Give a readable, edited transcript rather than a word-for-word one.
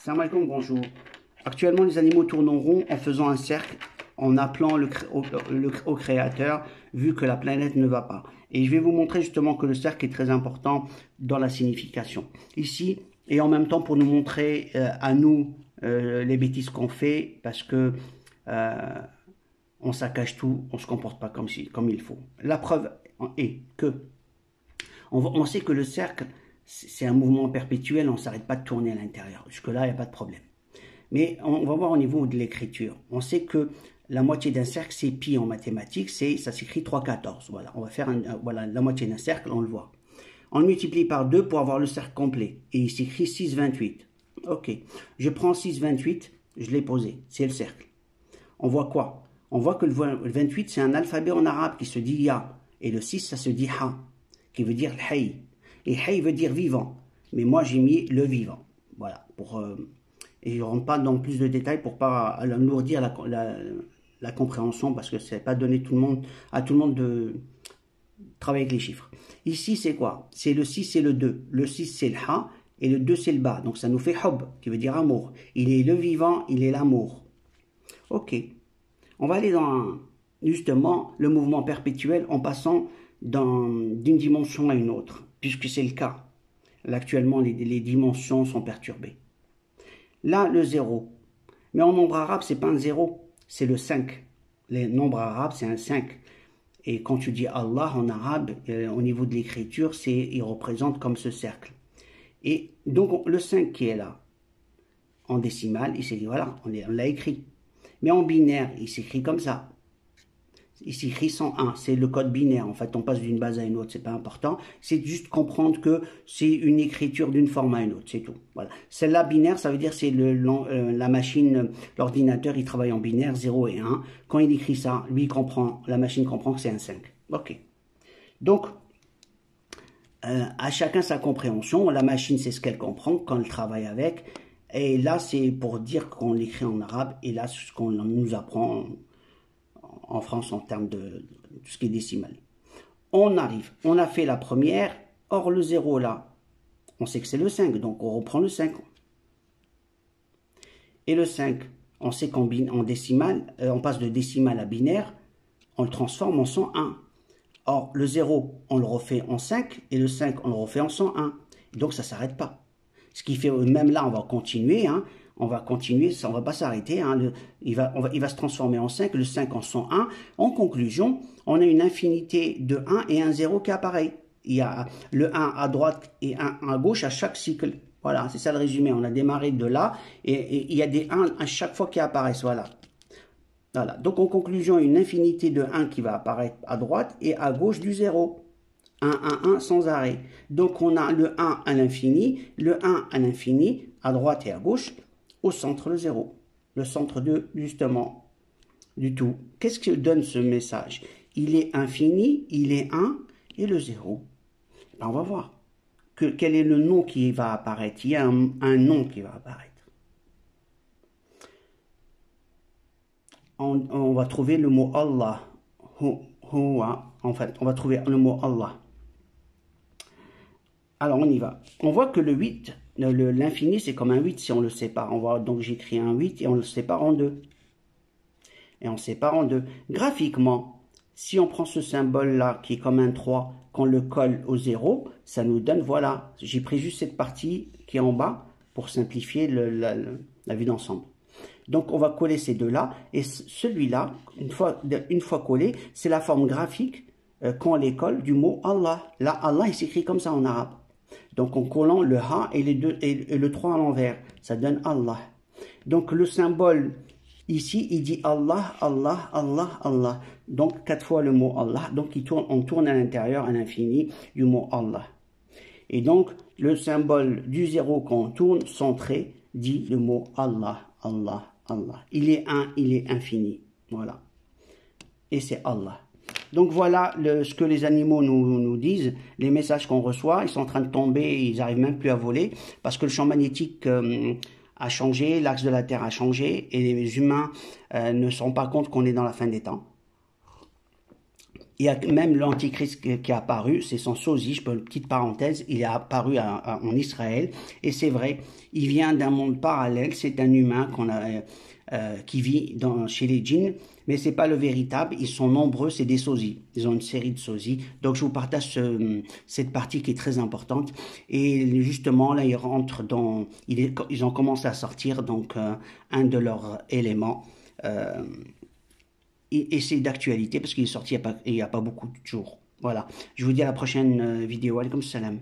Salam alaikum, bonjour. Actuellement, les animaux tournent en rond en faisant un cercle, en appelant au créateur, vu que la planète ne va pas. Et je vais vous montrer justement que le cercle est très important dans la signification. Ici, et en même temps pour nous montrer à nous les bêtises qu'on fait, parce que on saccage tout, on ne se comporte pas comme il faut. La preuve est que on sait que le cercle, c'est un mouvement perpétuel, on ne s'arrête pas de tourner à l'intérieur. Jusque-là, il n'y a pas de problème. Mais on va voir au niveau de l'écriture. On sait que la moitié d'un cercle, c'est pi en mathématiques, ça s'écrit 3,14. Voilà, on va faire voilà, la moitié d'un cercle, on le voit. On le multiplie par 2 pour avoir le cercle complet. Et il s'écrit 6,28. Ok, je prends 6,28, je l'ai posé, c'est le cercle. On voit quoi? On voit que le 28, c'est un alphabet en arabe qui se dit ya. Et le 6, ça se dit ha, qui veut dire hay. Et hay veut dire vivant. Mais moi, j'ai mis le vivant. Voilà. Et je ne rentre pas dans plus de détails pour ne pas alourdir la compréhension, parce que ce n'est pas donné à tout le monde de travailler avec les chiffres. Ici, c'est quoi? C'est le 6 et le 2. Le 6, c'est le ha, et le 2, c'est le ba. Donc, ça nous fait hub, qui veut dire amour. Il est le vivant, il est l'amour. Ok. On va aller dans, justement, le mouvement perpétuel en passant d'une dimension à une autre, puisque c'est le cas. Là, actuellement, les dimensions sont perturbées. Là, le 0. Mais en nombre arabe, ce n'est pas un 0, c'est le 5. Les nombres arabes, c'est un 5. Et quand tu dis Allah en arabe, au niveau de l'écriture, il représente comme ce cercle. Et donc, le 5 qui est là, en décimale, il s'est dit, voilà, on l'a écrit. Mais en binaire, il s'écrit comme ça. Il s'écrit 101, c'est le code binaire. En fait, on passe d'une base à une autre, c'est pas important. C'est juste comprendre que c'est une écriture d'une forme à une autre, c'est tout. Voilà. Celle-là, binaire, ça veut dire c'est la machine, l'ordinateur, il travaille en binaire, 0 et 1. Quand il écrit ça, lui, la machine comprend que c'est un 5. Ok. Donc, à chacun sa compréhension. La machine, c'est ce qu'elle comprend quand elle travaille avec. Et là, c'est pour dire qu'on l'écrit en arabe. Et là, c'est ce qu'on nous apprend en France en termes de tout ce qui est décimal. On arrive, on a fait la première, or le 0 là, on sait que c'est le 5, donc on reprend le 5. Et le 5, on sait qu'en décimal, on passe de décimal à binaire, on le transforme en 101. Or, le 0, on le refait en 5, et le 5, on le refait en 101. Donc ça ne s'arrête pas. Ce qui fait, même là, on va continuer, hein, on va continuer, on ne va pas s'arrêter, hein, il va se transformer en 5, le 5 en 101. En conclusion, on a une infinité de 1 et un 0 qui apparaît. Il y a le 1 à droite et 1 à gauche à chaque cycle. Voilà, c'est ça le résumé. On a démarré de là et il y a des 1 à chaque fois qui apparaissent. Voilà. Voilà. Donc en conclusion, une infinité de 1 qui va apparaître à droite et à gauche du 0. 1, 1, 1 sans arrêt. Donc on a le 1 à l'infini, le 1 à l'infini, à droite et à gauche, au centre le 0. Le centre de, justement, du tout. Qu'est-ce que donne ce message? Il est infini, il est 1 et le 0. Ben, on va voir. Quel est le nom qui va apparaître? Il y a un nom qui va apparaître. On va trouver le mot Allah. En fait, on va trouver le mot Allah. Alors, on y va. On voit que le 8, l'infini, c'est comme un 8 si on le sépare. Donc, j'écris un 8 et on le sépare en 2. Et on sépare en 2. Graphiquement, si on prend ce symbole-là, qui est comme un 3, qu'on le colle au 0, ça nous donne, voilà. J'ai pris juste cette partie qui est en bas pour simplifier la vue d'ensemble. Donc, on va coller ces deux-là. Et celui-là, une fois collé, c'est la forme graphique qu'on les colle du mot Allah. Là, Allah, il s'écrit comme ça en arabe. Donc, en collant le ha et le 3 à l'envers, ça donne Allah. Donc, le symbole ici, il dit Allah, Allah, Allah, Allah. Donc, 4 fois le mot Allah. Donc, on tourne à l'intérieur, à l'infini, du mot Allah. Et donc, le symbole du 0 qu'on tourne, centré, dit le mot Allah, Allah, Allah. Il est un, il est infini. Voilà. Et c'est Allah. Donc voilà ce que les animaux nous disent, les messages qu'on reçoit, ils sont en train de tomber, ils n'arrivent même plus à voler, parce que le champ magnétique a changé, l'axe de la Terre a changé, et les humains ne se rendent pas compte qu'on est dans la fin des temps. Il y a même l'Antichrist qui est apparu, c'est son sosie, je peux une petite parenthèse, il est apparu en Israël, et c'est vrai, il vient d'un monde parallèle, c'est un humain qui vit chez les djinns, mais c'est pas le véritable, ils sont nombreux, c'est des sosies, ils ont une série de sosies, donc je vous partage cette partie qui est très importante, et justement là ils rentrent ils ont commencé à sortir donc un de leurs éléments, euh, et c'est d'actualité parce qu'il est sorti il y a pas beaucoup de jours. Voilà. Je vous dis à la prochaine vidéo. Alaikum salam.